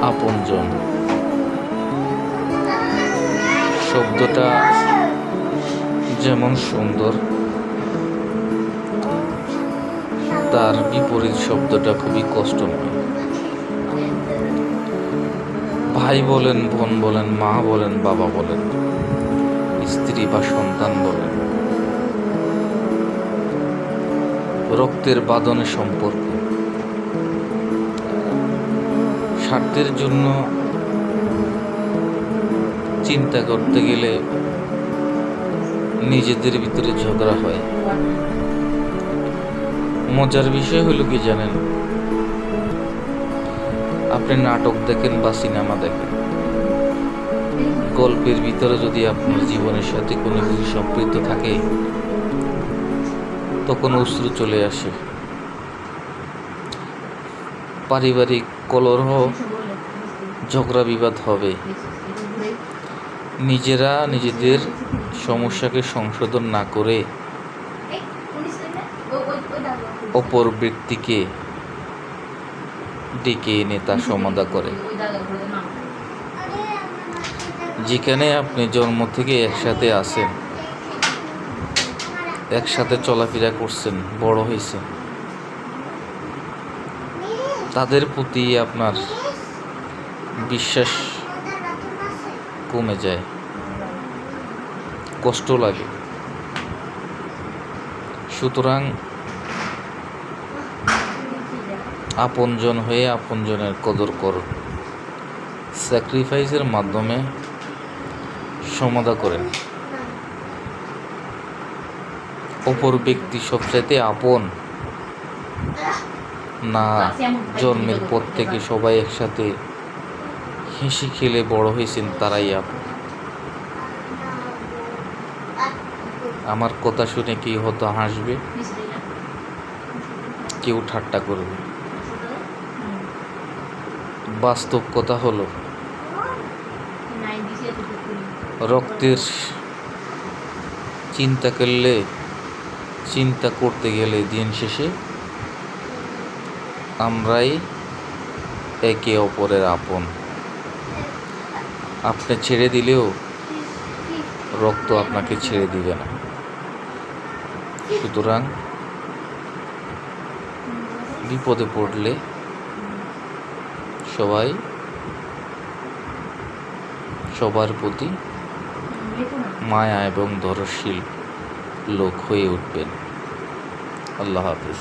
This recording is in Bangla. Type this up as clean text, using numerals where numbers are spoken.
আপনজন শব্দটা যেমন সুন্দর, তার বিপরীত শব্দটা খুবই কষ্টময়। ভাই বলেন, বোন বলেন, মা বলেন, বাবা বলেন, স্ত্রী বা সন্তান বলেন, রক্তের বাঁধনে সম্পর্ক। স্বার্থের জন্য চিন্তা করতে গেলে নিজেদের ভিতরে ঝগড়া হয়। মজার বিষয় হলো কি জানেন, আপনি নাটক দেখেন বা সিনেমা দেখেন, গল্পের ভিতরে যদি আপনার জীবনের সাথে কোনো কিছু সম্পৃক্ত থাকে, তখন অশ্রু চলে আসে। পারিবারিক কলহ, ঝগড়া বিবাদ হবে। নিজেরা নিজেদের সমস্যাকে সংশোধন না করে অপর ব্যক্তিকে ডেকে এনে তা সমাধা করে। যেখানে আপনি জন্ম থেকে একসাথে আছেন, একসাথে চলাফেরা করছেন, বড় হয়েছেন, তাদের প্রতি আপনার বিশ্বাস কমে যায়, কষ্ট লাগে। সুতরাং আপনজন হয়ে আপনজনের কদর করুন, স্যাক্রিফাইসের মাধ্যমে সমাধা করেন। অপর ব্যক্তি সবচাইতে আপন না, জন্মের পর থেকে সবাই একসাথে হেসে খেলে বড় হয়েছেন, তারাই আপন। আমার কথা শুনে কি হয়তো হাসবে, কেউ ঠাট্টা করবে। বাস্তব কথা হলো, রক্তের চিন্তা করতে গেলে দিন শেষে আমরাই একে অপরের আপন। আপনি ছেড়ে দিলেও রক্ত আপনাকে ছেড়ে দিবে না। সুতরাং বিপদে পড়লে সবার প্রতি মায়া এবং ধৈর্যশীল লোক হয়ে উঠবেন। আল্লাহ হাফেজ।